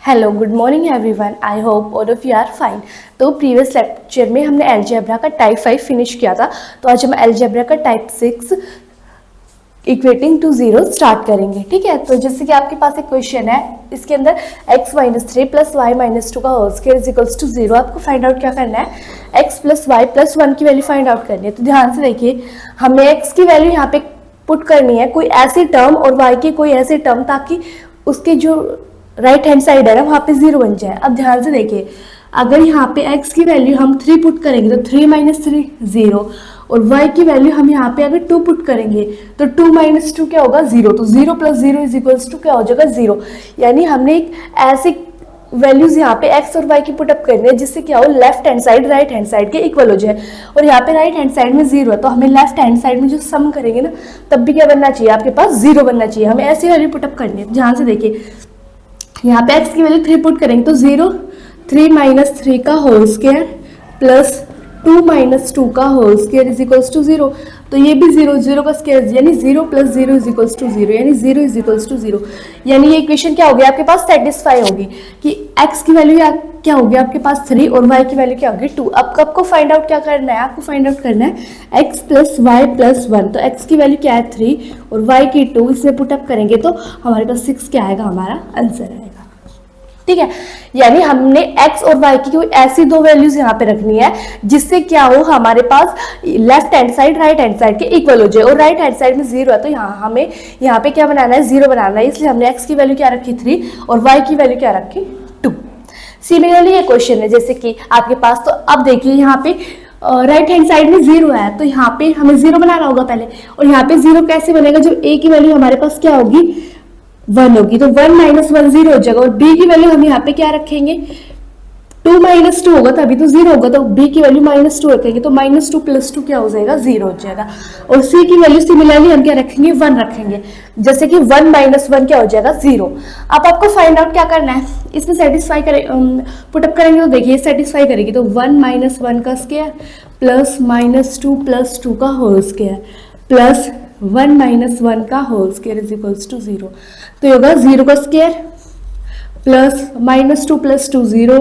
Hello good morning everyone, I hope all of you are fine. तो previous lecture में हमने algebra का type 5 finish किया था। तो आज हम अलजेब्रा का type 6 equating to zero start करेंगे। ठीक है, तो जैसे कि आपके पास एक क्वेश्चन है, इसके अंदर x minus 3 plus y minus 2 का whole square is equals to zero. आपको फाइंड आउट क्या करना है, x प्लस वाई प्लस 1 की वैल्यू फाइंड आउट करनी है। तो ध्यान से देखिए, हमें x की वैल्यू यहाँ पे पुट करनी है, कोई ऐसी टर्म और y की कोई ऐसी टर्म ताकि उसके जो राइट हैंड साइड है ना वहाँ पे जीरो बन जाए। अब ध्यान से देखिए, अगर यहाँ पे x की वैल्यू हम 3 पुट करेंगे तो 3 माइनस 3 जीरो, और y की वैल्यू हम यहाँ पे अगर 2 पुट करेंगे तो 2 माइनस 2 क्या होगा, जीरो। तो zero plus zero is equals to क्या हो जाएगा, जीरो। यानी हमने एक ऐसी वैल्यूज यहाँ पे x और y की पुटअप करनी है जिससे क्या हो, left hand side right hand side के इक्वल हो जाए। और यहाँ पे राइट हैंड साइड में जीरो है तो हमें लेफ्ट हैंड साइड में जो सम करेंगे ना तब भी क्या बनना चाहिए, आपके पास जीरो बनना चाहिए। हमें ऐसी वैल्यू पुटअप करनी है। ध्यान से देखिए, यहाँ पे x की वैल्यू 3 पुट करेंगे तो जीरो, 3 माइनस 3 का होल स्क्वायर प्लस 2 माइनस 2 का whole square is equals to zero. तो ये भी जीरो, जीरो का स्क्वायर यानी zero plus zero is equals to zero, यानी zero is equals to zero. यानी ये इक्वेशन क्या होगी आपके पास, सेटिस्फाई होगी कि x की वैल्यू क्या होगी आपके पास 3 और y की वैल्यू क्या होगी 2। अब आपको फाइंड आउट क्या करना है, आपको फाइंड आउट करना है x प्लस वाई प्लस 1। तो x की वैल्यू क्या है 3 और y की 2, इसमें पुटअप करेंगे तो हमारे पास 6 क्या आएगा, हमारा आंसर आएगा। ठीक है, यानी हमने x और y की कोई ऐसी दो वैल्यूज यहाँ पे रखनी है जिससे क्या हो, हमारे पास left hand side right hand side के इक्वल हो जाए। और राइट हैंड साइड में जीरो है तो यहाँ हमें यहाँ पे क्या बनाना है, जीरो बनाना है। इसलिए हमने x की वैल्यू क्या रखी 3 और y की वैल्यू क्या रखी 2। सिमिलरली ये क्वेश्चन है जैसे कि आपके पास, तो अब देखिए यहाँ पे राइट हैंड साइड में जीरो है तो यहाँ पे हमें जीरो बनाना होगा पहले। और यहाँ पे जीरो कैसे बनेगा, जब a की वैल्यू हमारे पास क्या होगी 1 होगी, तो 1 माइनस 1 जीरो हो जाएगा। और b की वैल्यू हम यहाँ पे क्या रखेंगे, 2 माइनस 2 होगा तभी तो जीरो होगा, तो b की वैल्यू माइनस 2 रखेंगे तो माइनस 2 प्लस 2 क्या हो जाएगा, जीरो हो जाएगा। और c की वैल्यू सिमिलरली हम क्या रखेंगे, 1 रखेंगे, जैसे कि 1 माइनस 1 क्या हो जाएगा, जीरो। अब आपको फाइंड आउट क्या करना है, इसमें सेटिस्फाई करें पुटअप करेंगे तो देखिए सेटिस्फाई करेगी तो 1 माइनस 1 का स्क्वायर प्लस माइनस 2 प्लस 2 का होल स्क्वायर प्लस 1 माइनस 1 का whole square is equals to zero. तो ये होगा जीरो का square plus minus 2 plus 2 zero,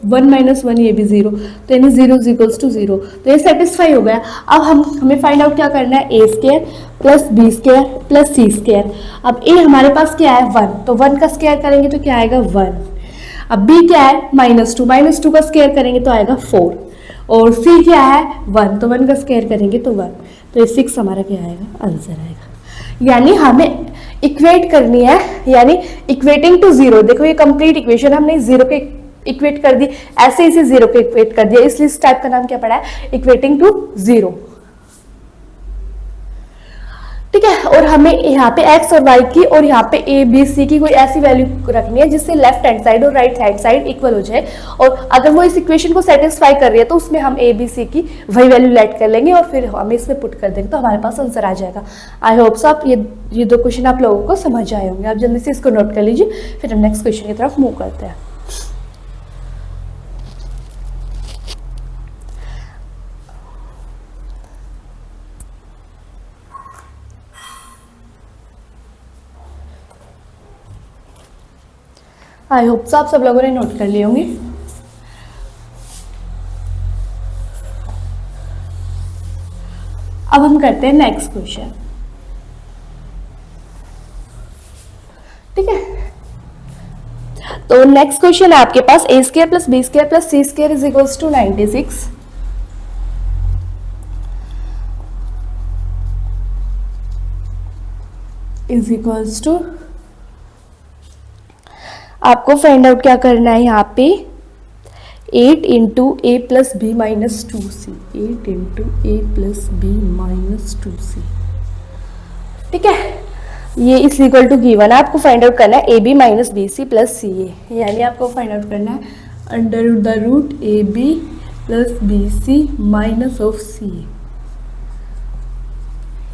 1 minus 1 ये भी जीरो, तो यानी zero is equals to zero. तो ये सेटिस्फाई हो गया। अब हमें फाइंड आउट क्या करना है, A square plus B square plus C square. अब ए हमारे पास क्या है 1, तो 1 का स्क्वायर करेंगे तो क्या आएगा 1। अब बी क्या है माइनस 2 का स्क्वायर करेंगे तो आएगा 4। और सी क्या है 1, तो 1 का स्क्वायर करेंगे तो 1, तो 6 हमारा क्या आएगा, आंसर आएगा। यानी हमें इक्वेट करनी है, यानी इक्वेटिंग टू जीरो। देखो ये कंप्लीट इक्वेशन हमने जीरो के इक्वेट कर दी, ऐसे इसे जीरो के इक्वेट कर दिया, इसलिए इस टाइप का नाम क्या पड़ा है, इक्वेटिंग टू जीरो। ठीक है, और हमें यहाँ पे x और y की और यहाँ पे a b c की कोई ऐसी वैल्यू रखनी है जिससे लेफ्ट हैंड साइड और राइट हैंड साइड इक्वल हो जाए। और अगर वो इस इक्वेशन को सेटिस्फाई कर रही है तो उसमें हम a b c की वही वैल्यू लेट कर लेंगे और फिर हम इसमें पुट कर देंगे तो हमारे पास आंसर आ जाएगा। आई होप सो आप ये दो क्वेश्चन आप लोगों को समझ आए होंगे। आप जल्दी से इसको नोट कर लीजिए, फिर हम नेक्स्ट क्वेश्चन की तरफ मूव करते हैं। आई होप सो आप सब लोगों ने नोट कर लिए होंगे। अब हम करते हैं नेक्स्ट क्वेश्चन। ठीक है, तो नेक्स्ट क्वेश्चन है आपके पास A square plus B square plus C square is equals to 96 is equals to, आपको फाइंड आउट क्या करना है, यहाँ पे 8 into A plus B minus 2c, 8 into A plus B minus 2c। ठीक है, ये इस इक्वल टू गिवन है, आपको फाइंड आउट करना है A B minus B C plus C A. यानी आपको फाइंड आउट करना है under the root A B plus B C minus of C A.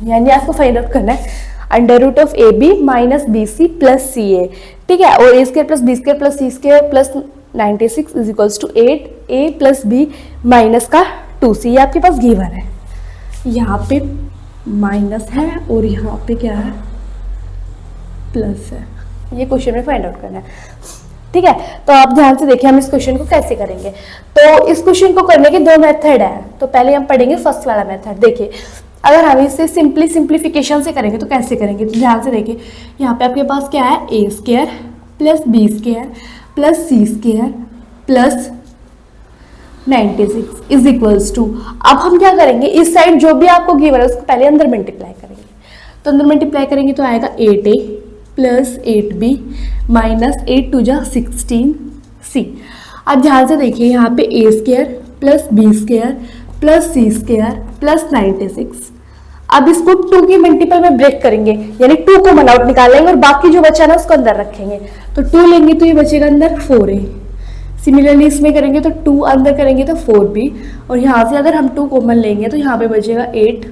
यानी आपको फाइंड आउट करना है under root of A B minus B C plus C A. ठीक है, और A square plus B square plus C square plus 96 is equals to 8 A plus B minus का 2c। ये आपके पास गिवन है, यहाँ पे माइनस है और यहाँ पे क्या है, प्लस है। ये क्वेश्चन में फाइंड आउट करना है। ठीक है, तो आप ध्यान से देखिए हम इस क्वेश्चन को कैसे करेंगे। तो इस क्वेश्चन को करने के दो मेथड है। तो पहले हम पढ़ेंगे फर्स्ट वाला मेथड। देखिए अगर हम इसे सिंप्लीफिकेशन से करेंगे तो कैसे करेंगे, तो ध्यान से देखिए यहाँ पे आपके पास क्या है, A square plus B square plus C square plus 96 is equals to, अब हम क्या करेंगे, इस साइड जो भी आपको गिवन है उसको पहले अंदर मल्टीप्लाई करेंगे। तो अंदर मल्टीप्लाई करेंगे तो आएगा 8a plus 8b minus 8 to जा 16c। अब ध्यान से देखिए यहाँ पे A square plus B square plus C square plus 96। अब इसको 2 की मल्टीपल में ब्रेक करेंगे, यानी 2 को मन आउट निकाल लेंगे और बाकी जो बचा ना उसको अंदर रखेंगे। तो 2 लेंगे तो ये बचेगा अंदर 4a। सिमिलरली इसमें करेंगे तो 2 अंदर करेंगे तो 4b, और यहाँ से अगर हम 2 कॉमन लेंगे तो यहाँ पे बचेगा 8।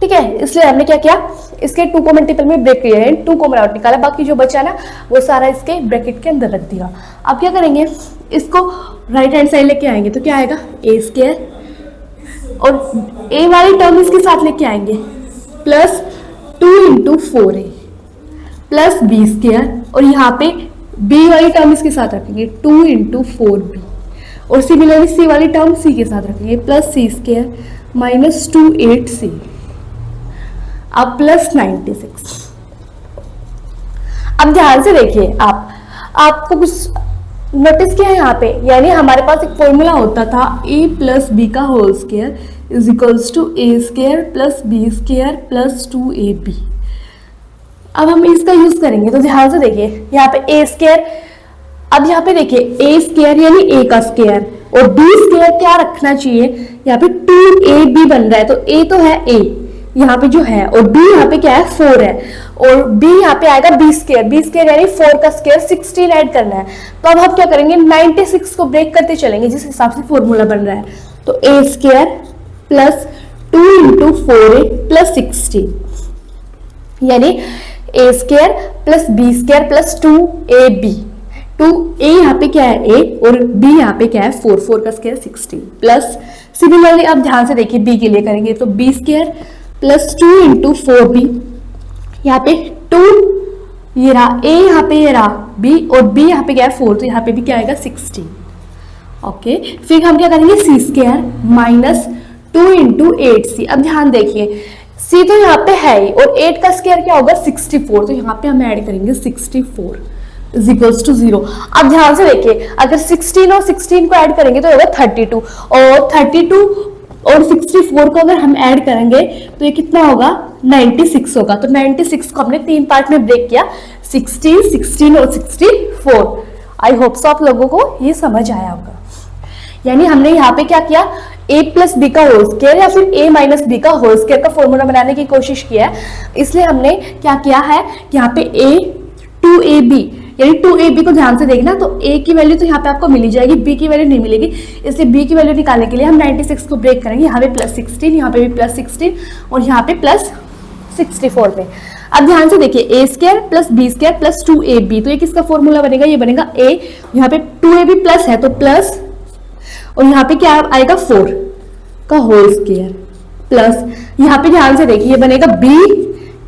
ठीक है, इसलिए हमने क्या किया, इसके 2 को मल्टीपल में ब्रेक किया है, 2 कॉमन आउट निकाला, बाकी जो बचा ना वो सारा इसके ब्रैकेट के अंदर रख दिया। अब क्या करेंगे, इसको राइट हैंड साइड लेके आएंगे तो क्या आएगा, ए स्क्वायर, और ए वाली टर्म इसके साथ लेके आएंगे plus 2 into 4a plus B square, और यहाँ पे बी वाली टर्म इसके साथ रखेंगे 2 इंटू 4b, और सिमिलरली सी वाली टर्म सी के साथ रखेंगे plus C square minus 28c, अब प्लस 96। अब ध्यान से देखिए आपको कुछ नोटिस किया है यहाँ पे, यानी हमारे पास एक फॉर्मूला होता था a प्लस बी का whole square is equals to a square plus B square plus 2ab। अब हम इसका यूज करेंगे तो ध्यान से देखिए यहाँ पे ए स्क्वायर, अब यहाँ पे देखिए ए स्क्वायर यानी ए का स्क्वायर, और बी स्क्वायर क्या रखना चाहिए, यहाँ पे 2ab बन रहा है, तो a तो है a यहाँ पे जो है, और b यहाँ पे क्या है 4 है, और b यहाँ पे आएगा b स्क्वायर यानी 4 का स्क्वायर 16 ऐड करना है। तो अब हम क्या करेंगे, 96 को ब्रेक करते चलेंगे जिस हिसाब से फॉर्मूला बन रहा है। तो a square plus 2 into 4a plus 16, यानी a square plus b square plus 2ab, 2a यहाँ पे क्या है a और b यहाँ पे क्या है 4 का स्क्वायर 16 प्लस, सिमिलरली अब ध्यान से देखिए b के लिए करेंगे तो b square plus 2 into 4b, यहाँ पे 2 ये रहा a, यहाँ पे ये रहा b, और b यहाँ पे क्या है 4, तो यहाँ पे भी क्या आएगा 16। ओके, फिर हम क्या करेंगे c square minus 2 into 8c। अब ध्यान देखिए c तो यहाँ पे है ही, और 8 का स्क्वायर क्या होगा 64, तो यहाँ पे हम ऐड करेंगे 64 इज इक्वल्स टू 0। अब ध्यान से देखिए अगर 16 और 16 को ऐड करेंगे तो होगा 32, और 32 और 64 को अगर हम ऐड करेंगे तो ये कितना होगा 96 होगा। तो 96 को हमने 3 पार्ट में ब्रेक किया, 16, 16 और 64। आई होप सो आप लोगों को ये समझ आया होगा। यानी हमने यहाँ पे क्या किया, a प्लस बी का होल स्क्वायर या फिर a माइनस बी का होल स्क्वायर का फॉर्मूला बनाने की कोशिश किया है। इसलिए हमने क्या किया है कि यहाँ पे a 2ab यानी 2ab को ध्यान से देखना, तो a की वैल्यू तो यहाँ पे आपको मिली जाएगी, b की वैल्यू नहीं मिलेगी, इसलिए b की वैल्यू निकालने के लिए हम 96 को ब्रेक करेंगे। यहाँ पे प्लस 16, यहाँ पे भी प्लस 16 और यहाँ पे प्लस 64 पे। अब ध्यान से देखिए a square plus B square plus 2ab, तो ये किसका फॉर्मूला बनेगा, ये बनेगा a, यहाँ पे 2ab प्लस है तो प्लस, और यहाँ पे क्या आएगा 4 का होल स्क्वायर प्लस, यहाँ पे ध्यान से देखिए ये बनेगा b,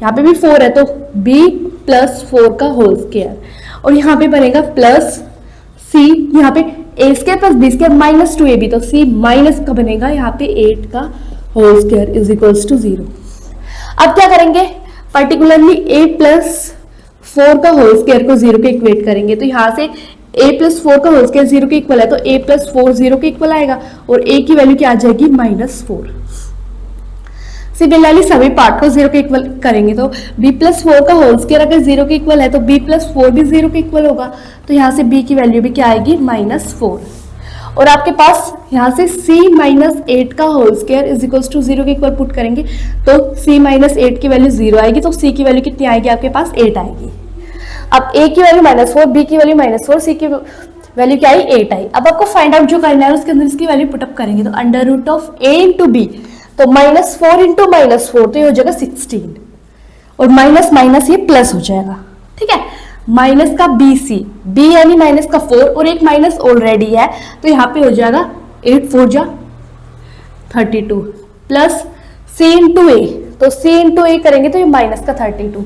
यहाँ पे भी 4 है तो b प्लस 4 का होल स्क्वायर, और यहाँ पे बनेगा प्लस c, यहाँ पे a square plus B square minus 2ab, तो c माइनस का बनेगा यहाँ पे 8 का whole square is equals to 0। अब क्या करेंगे, पर्टिकुलरली a प्लस 4 का होल स्क्वायर को 0 के इक्वेट करेंगे, तो यहाँ से a प्लस 4 का होल स्क्वायर 0 के इक्वल है, तो a प्लस 4 0 के इक्वल आएगा, और a की वैल्यू क्या आ जाएगी -4। सिमिलरली सभी पार्ट को 0 के इक्वल करेंगे, तो b प्लस 4 का होल स्क्वायर अगर 0 के इक्वल है तो b प्लस 4 भी 0 के इक्वल होगा, तो यहाँ से b की वैल्यू भी क्या आएगी -4, और आपके पास यहाँ से c माइनस 8 का whole square is equals to 0 के इक्वल पुट करेंगे, तो c माइनस 8 की वैल्यू 0 आएगी, तो c की वैल्यू कितनी आएगी आपके पास 8 आएगी। अब a की वैल्यू -4, b की वैल्यू -4, c की वैल्यू क्या आई 8 आई। अब आपको फाइंड आउट जो करना है उसके अंदर इसकी वैल्यू पुटअप करेंगे, तो under root of a into b, तो -4 इंटू -4 तो ये हो जाएगा 16, और माइनस माइनस ये प्लस हो जाएगा। ठीक है, माइनस का b यानी माइनस का 4, और एक माइनस ऑलरेडी है तो यहाँ पे हो जाएगा 8 4 जा 32 प्लस c इंटू a, तो c इंटू a करेंगे तो ये माइनस का 32।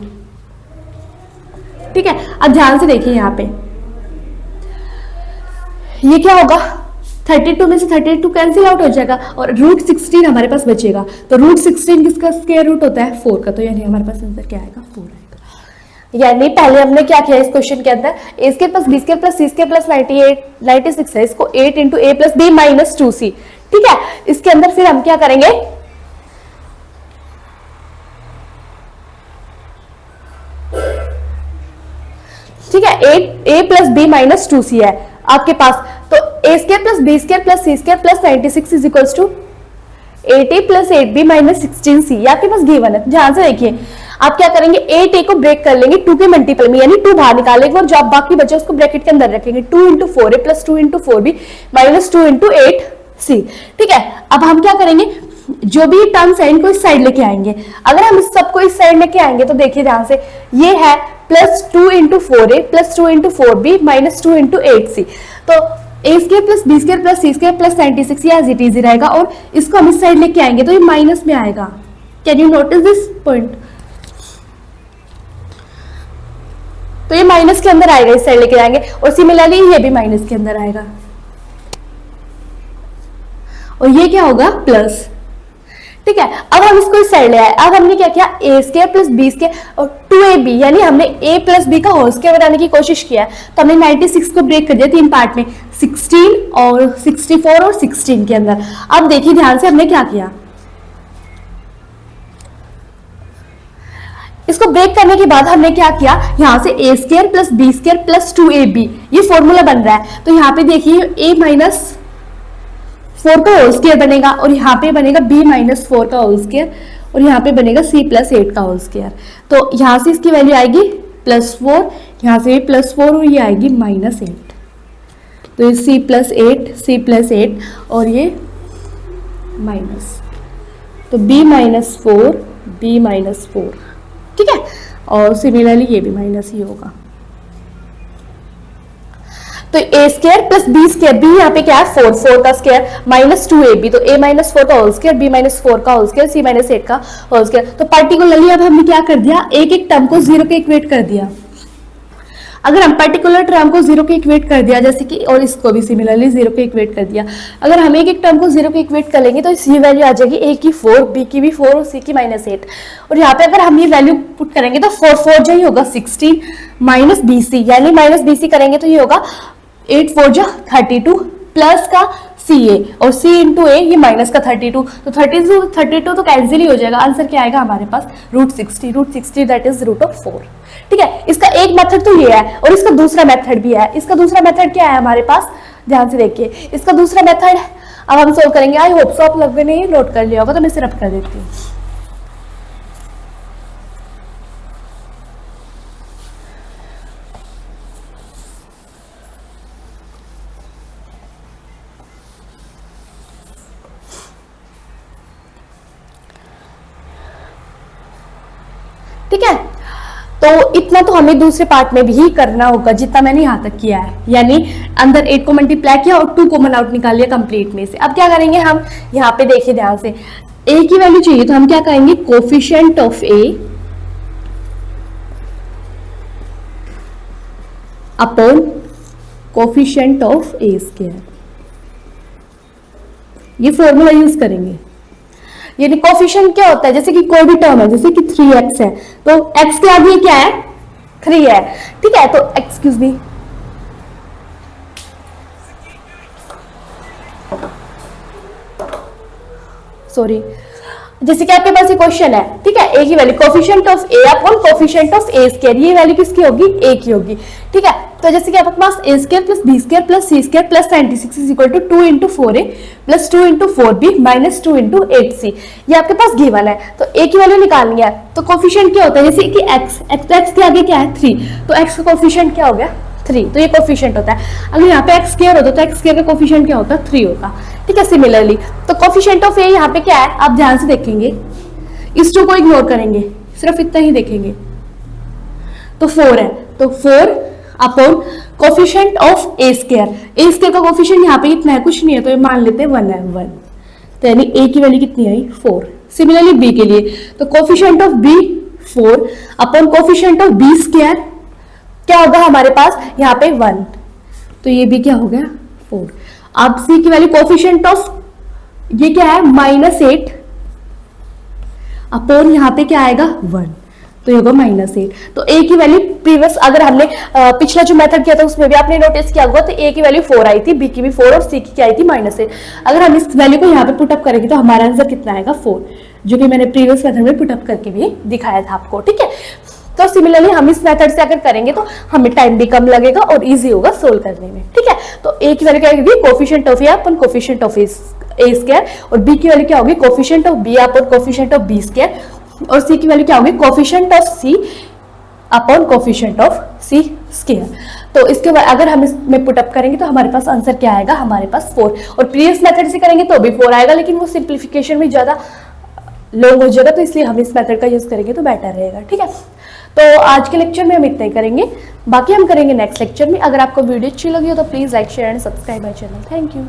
ठीक है, अब ध्यान से देखिए यहाँ पे ये क्या होगा, 32 में से 32 कैंसिल आउट हो जाएगा और रूट 16 हमारे पास बचेगा। तो रूट 16 किसका स्क्वायर रूट होता है, 4 का। तो यानी हमारे पास आंसर क्या आएगा, 4 आएगा। यानी पहले हमने क्या किया इस क्वेश्चन के अंदर, A square plus B square plus C square plus 96 है, इसको 8 into A plus B minus 2c, ठीक है। इसके अंदर फिर हम क्या करेंगे, ठीक है, ए प्लस बी माइनस 2c है आपके पास। तो A square plus B square plus C square plus 96 is equals to 8a plus 8b minus 16c, ये आपके पास गिवन है। ध्यान से देखिए, आप क्या करेंगे, 8a को ब्रेक कर लेंगे 2 के मल्टीपल में, यानी 2 बाहर निकालेंगे और जो आप बाकी बचे उसको ब्रैकेट के अंदर रखेंगे। 2 into 4a plus 2 into 4b minus 2 into 8c, ठीक है। अब हम क्या करेंगे, जो भी टर्म्स है इनको इस साइड लेके आएंगे। अगर हम इस सबको इस साइड लेके आएंगे तो देखिए ध्यान से, ये है plus 2 into 4a plus 2 into 4b minus 2 into 8c। तो A square plus B square plus C square plus 96 ये एज इट इज रहेगा और इसको हम इस साइड लेके आएंगे तो ये माइनस में आएगा। Can you notice this point, तो ये माइनस के अंदर आएगा, इस साइड लेके जाएंगे और सिमिलरली ये भी माइनस के अंदर आएगा और ये क्या होगा, प्लस, ठीक है। अब हम इसको इस साइड ले आए। अब हमने क्या किया, ए स्क्वायर प्लस बी स्क्वायर और 2ab, यानी हमने a प्लस बी का होल स्क्वायर बनाने की कोशिश किया है। तो हमने 96 को ब्रेक कर दिया 3 पार्ट में, 16 और 64 और 16 के अंदर। अब देखिए ध्यान से हमने क्या किया, इसको ब्रेक करने के बाद हमने क्या किया, यहां से a square plus B square plus 2ab ये फॉर्मूला बन रहा है। तो यहाँ पे देखिए a माइनस 4 का होल स्क्वायर बनेगा और यहाँ पे बनेगा b माइनस 4 का होल स्क्वायर और यहाँ पे बनेगा c प्लस 8 का होल स्क्वायर। तो यहाँ से इसकी वैल्यू आएगी प्लस 4, यहाँ से प्लस 4 और ये आएगी माइनस 8। तो ये c प्लस 8 और ये माइनस, तो b माइनस 4, ठीक है। और सिमिलरली ये भी माइनस ही होगा। तो A square plus B square, B यहाँ पे क्या है 4 का स्क्वायर माइनस 2ab, तो a माइनस 4 का होल स्क्वायर, b माइनस 4 का होल स्क्वायर, c माइनस 8 का होल स्क्वायर। तो पर्टिकुलरली अब हमने क्या कर दिया, एक एक टर्म को 0 के इक्वेट कर दिया। अगर हम पर्टिकुलर टर्म को 0 के इक्वेट कर दिया, जैसे कि, और इसको भी सिमिलरली 0 के इक्वेट कर दिया, अगर हम एक एक टर्म को 0 के इक्वेट कर लेंगे तो इसकी वैल्यू आ जाएगी a की 4, b की भी 4 और c की माइनस 8। और यहाँ पे अगर हम ये वैल्यू पुट करेंगे तो 4 जो ही होगा 16 माइनस bc, यानी माइनस bc करेंगे तो ये होगा 8 4 जो 32 प्लस का ca और c इंटू a ये माइनस का 32, तो 32 तो कैंसिल ही हो जाएगा। आंसर क्या आएगा हमारे पास, root 60 that is root of 4, ठीक है। इसका एक मेथड तो ये है और इसका दूसरा मेथड भी है। इसका दूसरा मेथड क्या है हमारे पास, ध्यान से देखिए, इसका दूसरा मेथड अब हम सोल्व करेंगे। आई होप सो आप लोगों ने नोट कर लिया होगा, तो मैं सिर्फ कर देती हूँ। ठीक है, तो इतना तो हमें दूसरे पार्ट में भी करना होगा जितना मैंने यहाँ तक किया है, यानी अंदर 8 को मल्टीप्लाई किया और 2 कॉमन आउट निकाल लिया कंप्लीट में से। अब क्या करेंगे हम, यहाँ पे देखिए ध्यान से, a की वैल्यू चाहिए तो हम क्या करेंगे, coefficient of a upon coefficient of a square, ये फॉर्मूला यूज करेंगे। यानी कोफिशिएंट क्या होता है, जैसे कि कोई भी टर्म है, जैसे कि 3x है तो x के आगे क्या है, 3 है, ठीक है। तो एक्सक्यूज मी, सॉरी, जैसे कि आपके पास ये क्वेश्चन है, ठीक है, a की value coefficient of a upon coefficient of a square, ये वैल्यू किसकी होगी, a की होगी, ठीक है। तो जैसे कि आपके पास a square plus b square plus c square plus 96 is equal to 2 into 4a plus 2 into 4b minus 2 into 8c, ये आपके पास गिवन है। तो a की वैल्यू निकालनी है, तो कोफिशिएंट क्या होता है, जैसे कि x के आगे क्या है 3, तो x का कोफिशिएंट क्या हो गया 3, तो ये कोफिशिएंट होता है। अगर यहाँ पे x स्क्वायर होता तो x स्क्वायर का कोफिशिएंट क्या होता, 3 होता, ठीक है। सिमिलरली तो कोफिशिएंट ऑफ a यहाँ पे क्या है, आप ध्यान से देखेंगे, इस 2 को इग्नोर करेंगे, सिर्फ इतना ही देखेंगे, तो 4 है, तो 4 upon coefficient of a square का कोफिशिएंट यहाँ पे कितना है, कुछ नहीं है, तो ये मान लेते हैं 1 है, 1, तो यानी a की वैल्यू कितनी आई 4। सिमिलरली b के लिए तो coefficient of b 4 upon coefficient of b square क्या होगा हमारे पास यहाँ पे 1, तो ये भी क्या हो गया 4। अब c की वैल्यू कोफिशिएंट ऑफ ये क्या है -8 अपॉन यहाँ पे क्या आएगा 1, तो ये होगा -8। तो a की वैल्यू प्रीवियस अगर हमने पिछला जो मेथड किया था उसमें भी आपने नोटिस किया होगा, तो a की वैल्यू 4 आई थी, b की भी 4 और c की क्या आई थी -8। अगर हम इस वैल्यू को यहाँ पे पुटअप करेंगे तो हमारा आंसर कितना आएगा 4, जो कि मैंने प्रीवियस मेथड में पुटअप करके भी दिखाया था आपको। ठीक है, तो सिमिलरली हम इस मेथड से अगर करेंगे तो हमें टाइम भी कम लगेगा और इजी होगा सोल्व करने में। ठीक है, तो a की वैल्यू क्या होगी coefficient of a upon coefficient of a square, और b की वैल्यू क्या होगी coefficient of b upon coefficient of b square, और c की वैल्यू क्या होगी coefficient of c upon coefficient of c square. तो इसके बाद अगर हम इसमें पुटअप करेंगे तो हमारे पास आंसर क्या आएगा, हमारे पास 4, और प्रीवियस मेथड से करेंगे तो भी 4 आएगा, लेकिन वो सिंप्लीफिकेशन में ज्यादा लॉन्ग हो जाएगा, तो इसलिए हम इस मेथड का यूज करेंगे तो बेटर रहेगा। ठीक है, तो आज के लेक्चर में हम इतना ही करेंगे, बाकी हम करेंगे नेक्स्ट लेक्चर में। अगर आपको वीडियो अच्छी लगी हो तो please like share and subscribe my channel. Thank you.